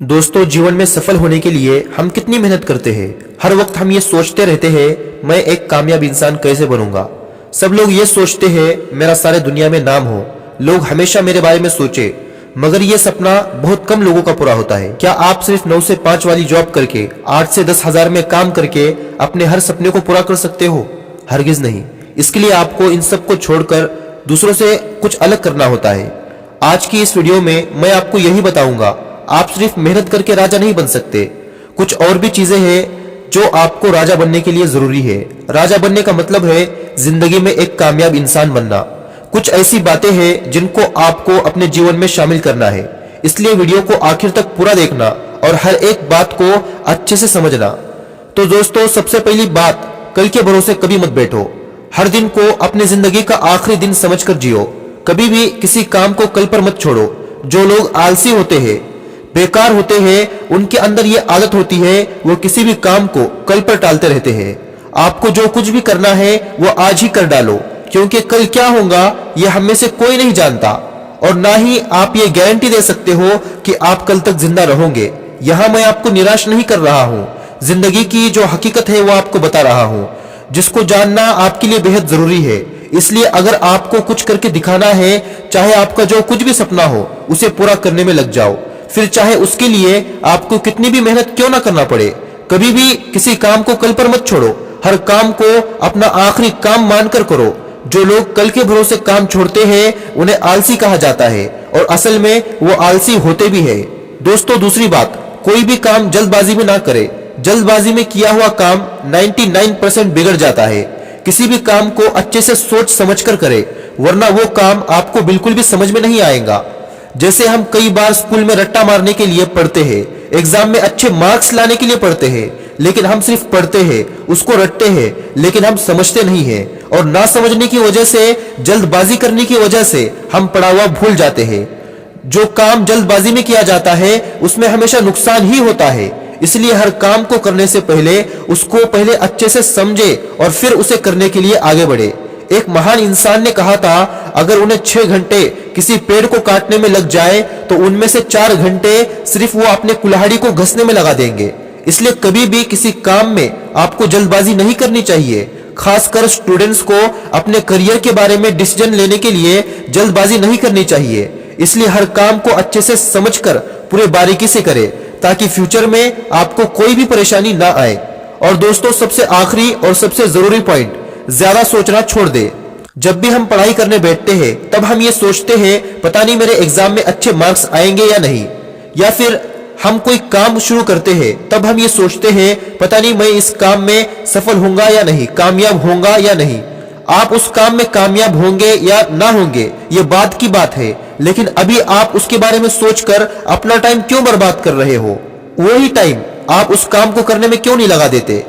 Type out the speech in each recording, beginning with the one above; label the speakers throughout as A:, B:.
A: दोस्तों, जीवन में सफल होने के लिए हम कितनी मेहनत करते हैं। हर वक्त हम ये सोचते रहते हैं, मैं एक कामयाब इंसान कैसे बनूंगा। सब लोग ये सोचते हैं मेरा सारे दुनिया में नाम हो, लोग हमेशा मेरे बारे में सोचे। मगर ये सपना बहुत कम लोगों का पूरा होता है। क्या आप सिर्फ 9 से 5 वाली जॉब करके 8 से 10 हजार में काम करके अपने हर सपने को पूरा कर सकते हो? हरगिज नहीं। इसके लिए आपको इन सब को छोड़कर दूसरों से कुछ अलग करना होता है। आज की इस वीडियो में मैं आपको यही बताऊंगा, आप सिर्फ मेहनत करके राजा नहीं बन सकते। कुछ और भी चीजें हैं जो आपको राजा बनने के लिए जरूरी है। राजा बनने का मतलब है जिंदगी में एक कामयाब इंसान बनना। कुछ ऐसी बातें हैं जिनको आपको अपने जीवन में शामिल करना है, इसलिए वीडियो को आखिर तक पूरा देखना और हर एक बात को अच्छे से समझना। तो दोस्तों, सबसे पहली बात, कल के भरोसे कभी मत बैठो। हर दिन को अपनी जिंदगी का आखिरी दिन समझकर जियो। कभी भी किसी काम को कल पर मत छोड़ो। जो लोग आलसी होते हैं, बेकार होते हैं, उनके अंदर ये आदत होती है, वो किसी भी काम को कल पर टालते रहते हैं। आपको जो कुछ भी करना है वो आज ही कर डालो, क्योंकि कल क्या होगा ये हम में से कोई नहीं जानता, और ना ही आप ये गारंटी दे सकते हो कि आप कल तक जिंदा रहोगे। यहां मैं आपको निराश नहीं कर रहा हूं, जिंदगी की जो हकीकत है वो आपको बता रहा हूं, जिसको जानना आपके लिए बेहद जरूरी है। इसलिए अगर आपको कुछ करके दिखाना है, चाहे आपका जो कुछ भी सपना हो उसे पूरा करने में लग जाओ, फिर चाहे उसके लिए आपको कितनी भी मेहनत क्यों ना करना पड़े। कभी भी किसी काम को कल पर मत छोड़ो। हर काम को अपना आखिरी काम मानकर करो। जो लोग कल के भरोसे काम छोड़ते हैं उन्हें आलसी कहा जाता है, और असल में वो आलसी होते भी है। दोस्तों, दूसरी बात, कोई भी काम जल्दबाजी में ना करे। जल्दबाजी में किया हुआ काम 99% बिगड़ जाता है। किसी भी काम को अच्छे से सोच समझकर करे, वरना वो काम आपको बिल्कुल भी समझ में नहीं आएगा। जैसे हम कई बार स्कूल में रट्टा मारने के लिए पढ़ते हैं, एग्जाम में अच्छे मार्क्स लाने के लिए पढ़ते हैं, लेकिन हम सिर्फ पढ़ते हैं, उसको रटते हैं, लेकिन हम समझते नहीं हैं। और ना समझने की वजह से, जल्दबाजी करने की वजह से हम पढ़ा हुआ भूल जाते हैं। जो काम जल्दबाजी में किया जाता है उसमें हमेशा नुकसान ही होता है। इसलिए हर काम को करने से पहले उसको पहले अच्छे से समझे और फिर उसे करने के लिए आगे बढ़े। एक महान इंसान ने कहा था, अगर उन्हें 6 घंटे किसी पेड़ को काटने में लग जाए तो उनमें से 4 घंटे सिर्फ वो अपने कुल्हाड़ी को घसने में लगा देंगे। इसलिए कभी भी किसी काम में आपको जल्दबाजी नहीं करनी चाहिए। खासकर स्टूडेंट्स को अपने करियर के बारे में डिसीजन लेने के लिए जल्दबाजी नहीं करनी चाहिए। इसलिए हर काम को अच्छे से समझकर पूरे बारीकी से करें, ताकि फ्यूचर में आपको कोई भी परेशानी ना आए। और दोस्तों, सबसे आखिरी और सबसे जरूरी पॉइंट, ज्यादा सोचना छोड़ दे। जब भी हम पढ़ाई करने बैठते हैं तब हम ये सोचते हैं, पता नहीं मेरे एग्जाम में अच्छे मार्क्स आएंगे या नहीं। या फिर हम कोई काम शुरू करते हैं तब हम ये सोचते हैं, पता नहीं मैं इस काम में सफल होऊंगा या नहीं, कामयाब होऊंगा या नहीं। आप उस काम में कामयाब होंगे या ना होंगे ये बाद की बात है, लेकिन अभी आप उसके बारे में सोचकर अपना टाइम क्यों बर्बाद कर रहे हो? वही टाइम आप उस काम को करने में क्यों नहीं लगा देते?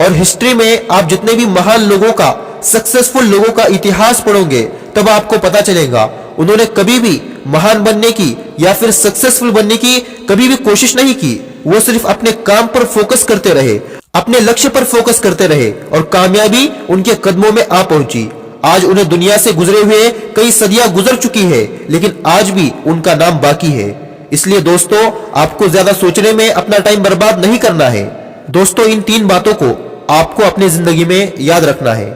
A: और हिस्ट्री में आप जितने भी महान लोगों का, सक्सेसफुल लोगों का इतिहास पढ़ोगे तब आपको पता चलेगा उन्होंने कभी भी महान बनने की या फिर सक्सेसफुल बनने की कभी भी कोशिश नहीं की। वो सिर्फ अपने काम पर फोकस करते रहे, अपने लक्ष्य पर फोकस करते रहे, और कामयाबी उनके कदमों में आ पहुंची। आज उन्हें दुनिया से गुजरे हुए कई सदियां गुजर चुकी है, लेकिन आज भी उनका नाम बाकी है। इसलिए दोस्तों, आपको ज्यादा सोचने में अपना टाइम बर्बाद नहीं करना है। दोस्तों, इन 3 बातों को आपको अपनी जिंदगी में याद रखना है।